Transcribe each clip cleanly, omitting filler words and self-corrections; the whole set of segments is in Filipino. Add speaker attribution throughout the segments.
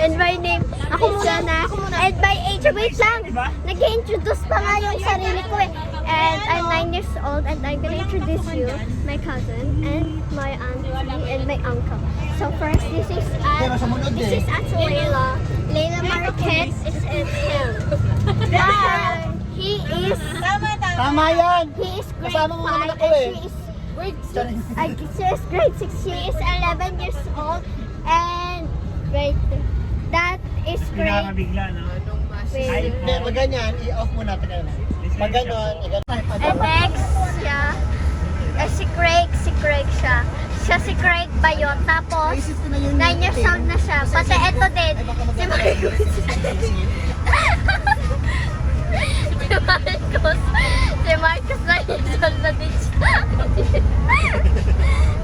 Speaker 1: And my name is Jana. And my age, wait lang. Nag-introduce pa nga yung sarili ko eh. And I'm 9 years old and I'm gonna introduce you, my cousin, and my auntie, and my uncle. So first, this is Layla. Layla Marquez is him. He is...
Speaker 2: Tama yan!
Speaker 1: He is grade
Speaker 2: Kasama mo
Speaker 1: 5
Speaker 2: naman ako
Speaker 1: and
Speaker 2: eh.
Speaker 1: she is grade 6. She is 11 years old and grade... That is grade...
Speaker 3: Bigla, no?
Speaker 1: Wait.
Speaker 2: Hindi, pag ganyan, i-off mo natin yan. Pag ganon,
Speaker 1: And next, siya, si Craig siya. Siya si Craig Bayo. Tapos, 9 years old na siya. Pati eto din, si Marcos. Si Marcos 9 years old na din siya.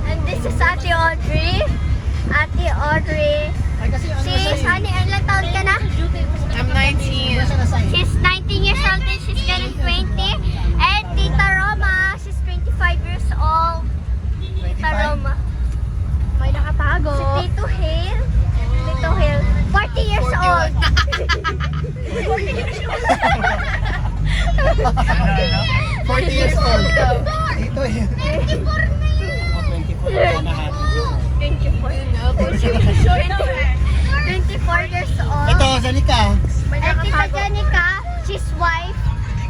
Speaker 1: And this is Ate Audrey. Ate Audrey. She's, honey, ilang taon ka na?
Speaker 4: I'm 19.
Speaker 1: She's 19 years old and she's getting 20. And Tita Roma, she's 25 years old. Tita Roma.
Speaker 4: May nakatago.
Speaker 1: Si Tito Hill. 40 years old.
Speaker 2: 40 years old. Ito yun.
Speaker 1: 24 years old.
Speaker 2: Ito, Zanika.
Speaker 1: And Tita Janica, she's wife.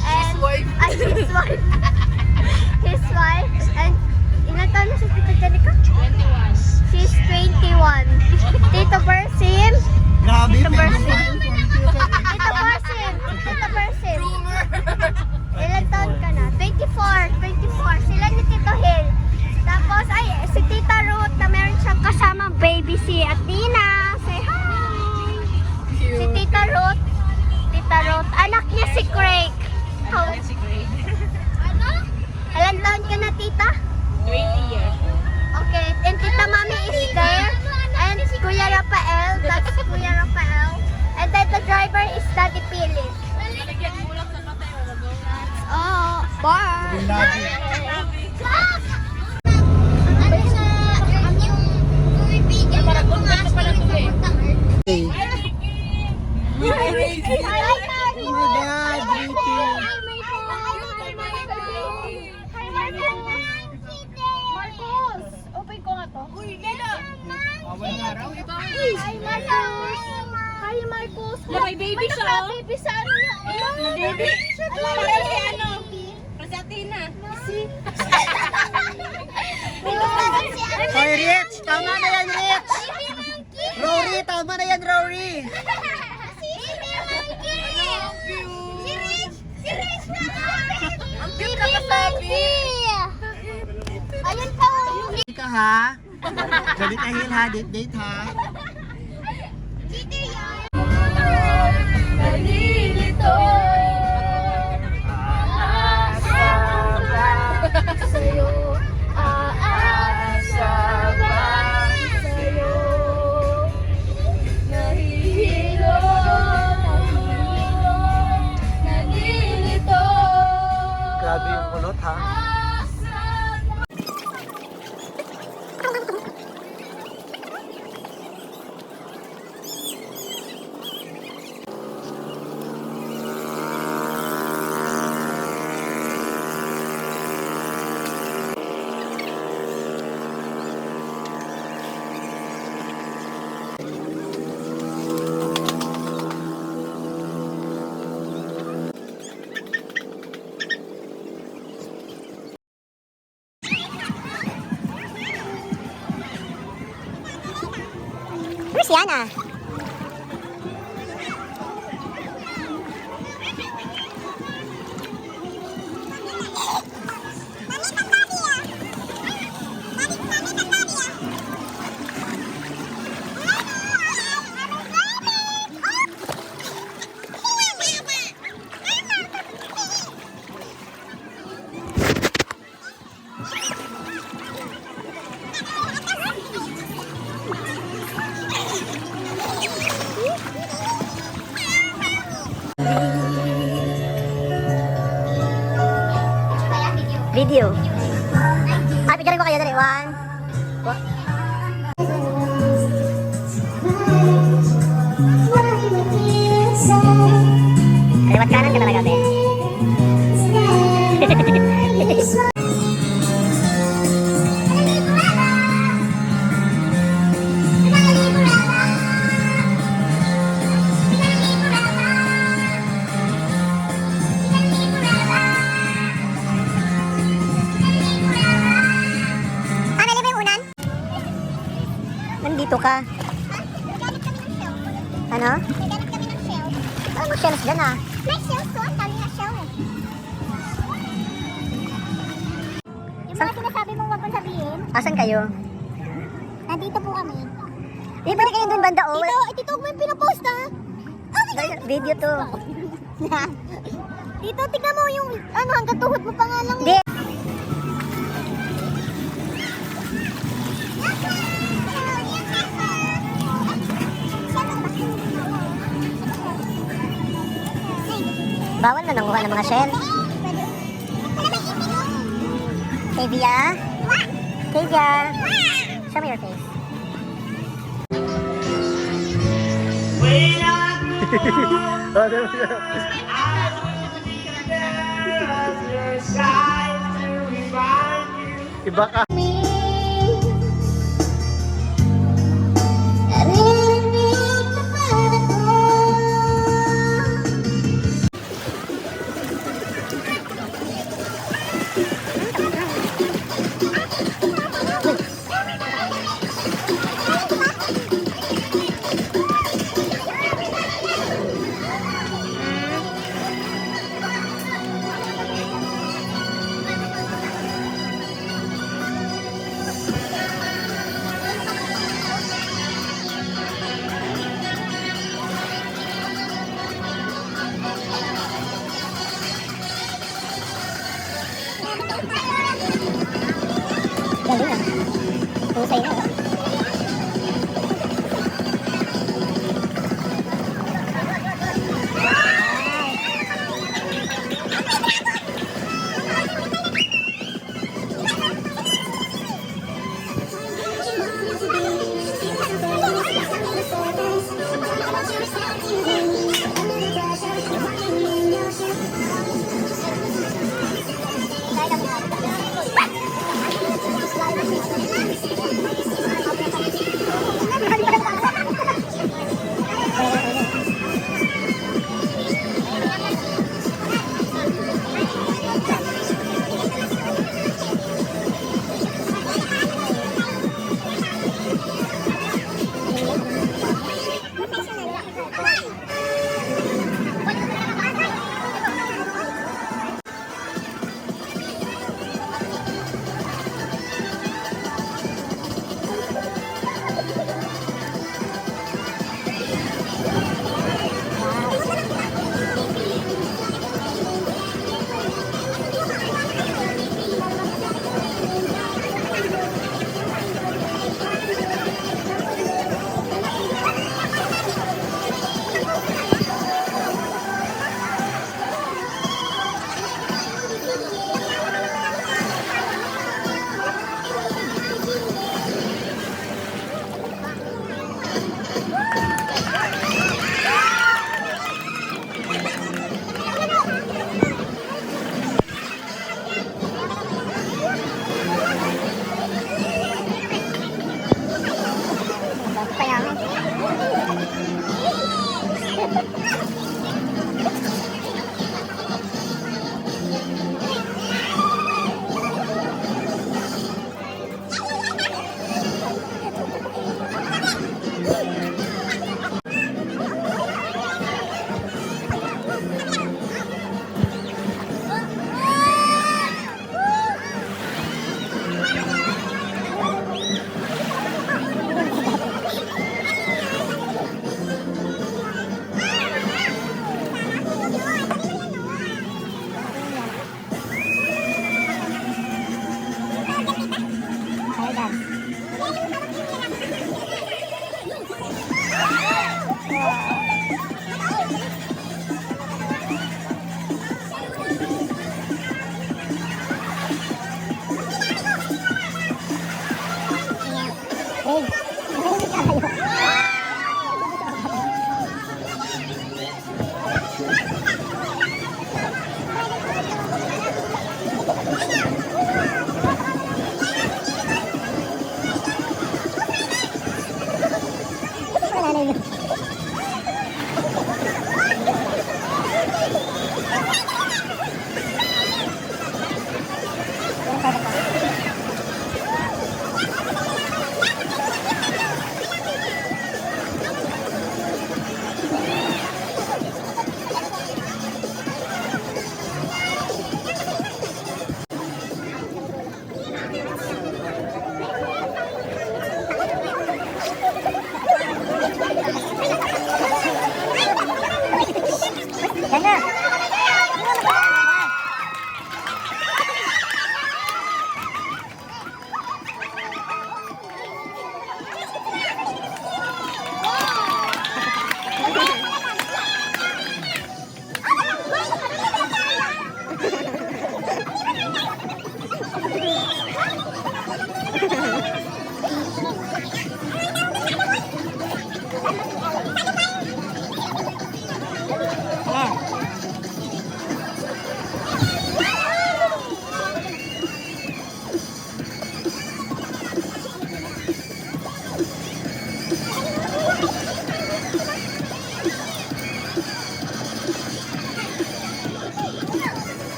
Speaker 1: And his wife. His wife. And ilan taon na si Tita Janica?
Speaker 4: 21.
Speaker 1: She's 21. Tito Bersim.
Speaker 2: Grabe,
Speaker 1: Tito Bersim.
Speaker 2: Bersim.
Speaker 1: Tito Bersim. Ilan taon ka na? 24. Sila ni Tito Hill. Tapos, ay, si Tita Ruth na meron siyang kasamang baby si Athena. Say hi! Si Tita Ruth. Anak niya si Craig. How? Ano? Ilan taon ka na, Tita?
Speaker 4: 20 years.
Speaker 1: Okay, and Tita Mami is there. And Kuya Rafael, that's Kuya Rafael. And then the driver is Daddy Pili. Oh, bye!
Speaker 2: Hey. Oh my God,
Speaker 1: Marcos! Open ko nga to. Uy, Lena! Hi, Marcos!
Speaker 4: May baby siya, oh.
Speaker 1: Baby sa ano niya?
Speaker 4: Baby?
Speaker 1: Para si ano?
Speaker 4: Kasi Athena.
Speaker 2: Hoy, Rich! Tama na yan, Rich! Rory, tama na yan, Rory!
Speaker 1: Ang cute na kasabi! Ayun pa!
Speaker 2: Hindi ka ha? Janika Hill ha? Date ha?
Speaker 1: Nalilito aasa ba sa'yo? Aasa ba sa'yo? Nahihilo, nalilito.
Speaker 2: Grabe yung kulot ha?
Speaker 1: Where's Yana? Video. Ay, picturein ko kayo dali. 1.
Speaker 2: Nandito ka.
Speaker 1: Naggamit kami ng shell.
Speaker 2: Ano?
Speaker 1: Naggamit kami ng shell.
Speaker 2: Ano shells dyan ah?
Speaker 1: May shell to. Ang dami na shell eh. Yung mga sinasabi mong wag kong sabihin,
Speaker 2: Asan kayo?
Speaker 1: nandito po kami.
Speaker 2: Di ba kayo dun banda? Oh,
Speaker 1: Tito, mo yung pinapost ha. Oh my God!
Speaker 2: video to.
Speaker 1: Tito, tignan mo yung, ano, hanggang tuhod mo pa nga lang.
Speaker 2: Di. Bawal na nanguha ng mga shell. Kevia? Kevia? Show me your face. Iba ka. Galing ah. Husay na.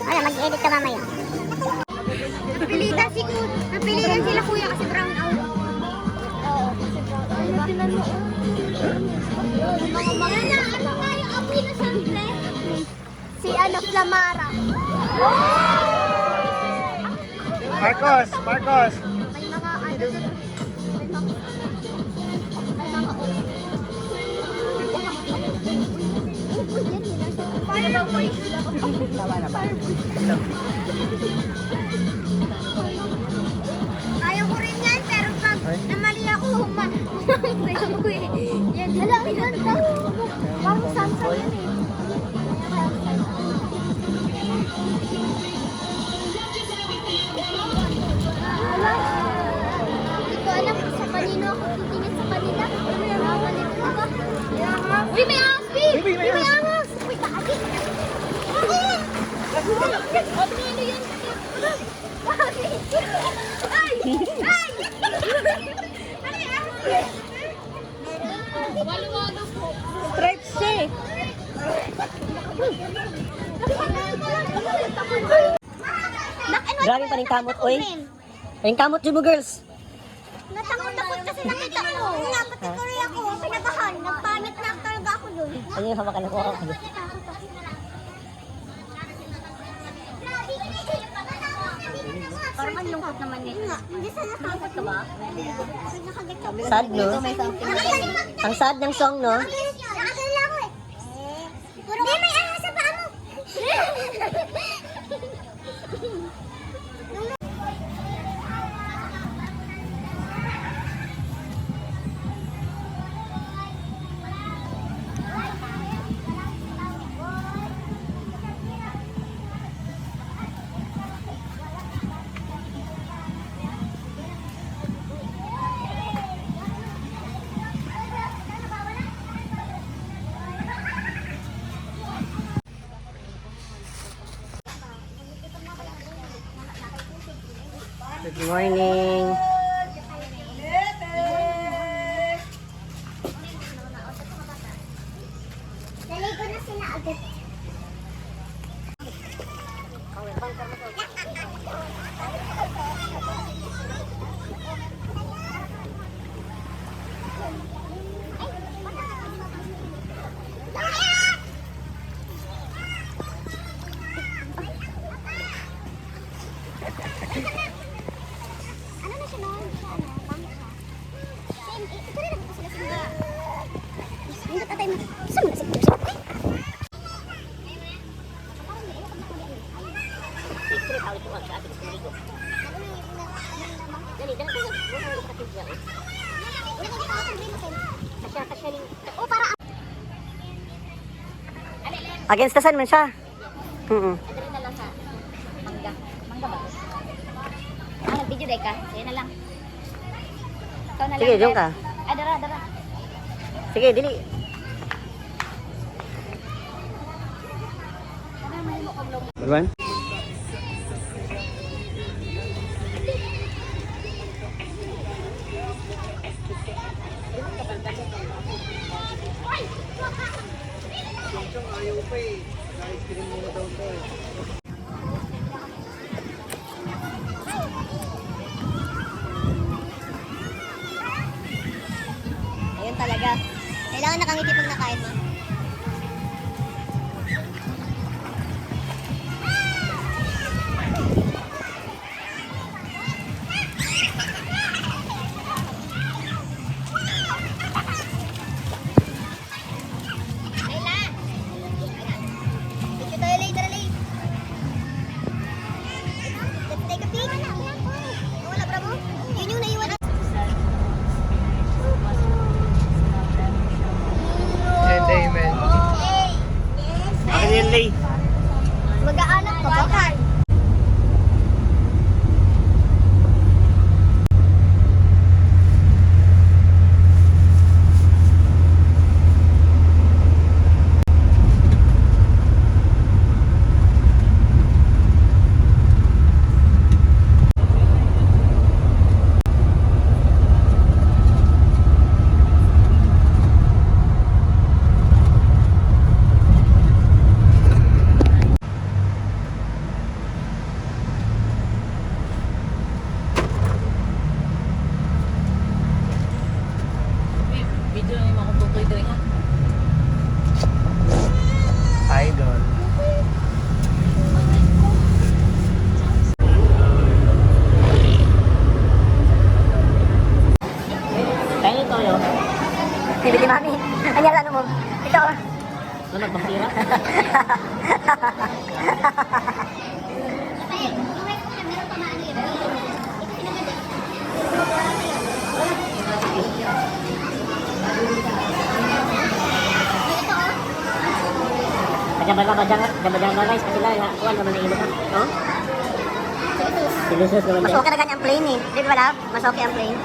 Speaker 1: Wala, mag-edit ka mamaya. Napilitan sila kuya kasi brown out. Oo, kasi brown out. Diba? Mga ano nga yung apoy na sample? Si Flamara.
Speaker 2: Marcos! Marcos!
Speaker 1: May mga ano doon. Paano daw po yung ayaw ko rin yan, pero pag namali ako, ayaw ko eh. Yan, alam mo yun, parang Samsung yan eh. Wala. Hindi ko alam kung sa kanino ako titingin sa kanila. Nakawalit ko ba? Uy, may ahas, Pete!
Speaker 2: Uy, may ahas!
Speaker 1: Uy, kaagi! Ay! Ano yan? Ay! Ay! Ano yung ahas? Walo-walo po.
Speaker 4: Stripes siya eh.
Speaker 3: Grabe pa rin kamot, oy. Paring kamot dyan mo, girls.
Speaker 1: Natakot-takot kasi nakita ko. Nga, pati tuloy ako. Pinabahan. Nagpanik na talaga ako dun.
Speaker 3: Ano yung hawakan ako?
Speaker 1: Parang ang lungkot naman nito. Hindi sana takot ka ba?
Speaker 3: Sad, no? Ang sad ng song, no?
Speaker 1: Nakasala ako eh. Hindi, may ahas sa paa mo.
Speaker 3: Good morning.
Speaker 1: Naligo na sila agad. Ano na siya noon? Pangit siya. Ito rin ako sila sila. Hindi tatay mo. Saan mo nasip?
Speaker 3: Against the sun man siya.
Speaker 1: Mangga ba? Nag-video day ka? Sige na lang. Ikaw na lang.
Speaker 3: Sige, diyan ka.
Speaker 1: Ay, dara.
Speaker 3: Sige, dili.
Speaker 2: Alwan?
Speaker 1: Ayun talaga. Kailangan nakangiti pag nakain mo. Ayla! Picture Mag-aanap ka ba?
Speaker 4: Video yung mga tutoy doon ha.
Speaker 2: Idol.
Speaker 3: Kaya ito yun.
Speaker 1: Bibili mami. Kanya ano mo? Ito.
Speaker 3: Ano nagbasira? Kajabal ka guys, kasi lang, kuhan naman na ilo ka. No? Silusos naman
Speaker 1: Mas
Speaker 3: dyan.
Speaker 1: okay na ganyan plain eh. Di ba love? Mas okay ang plain.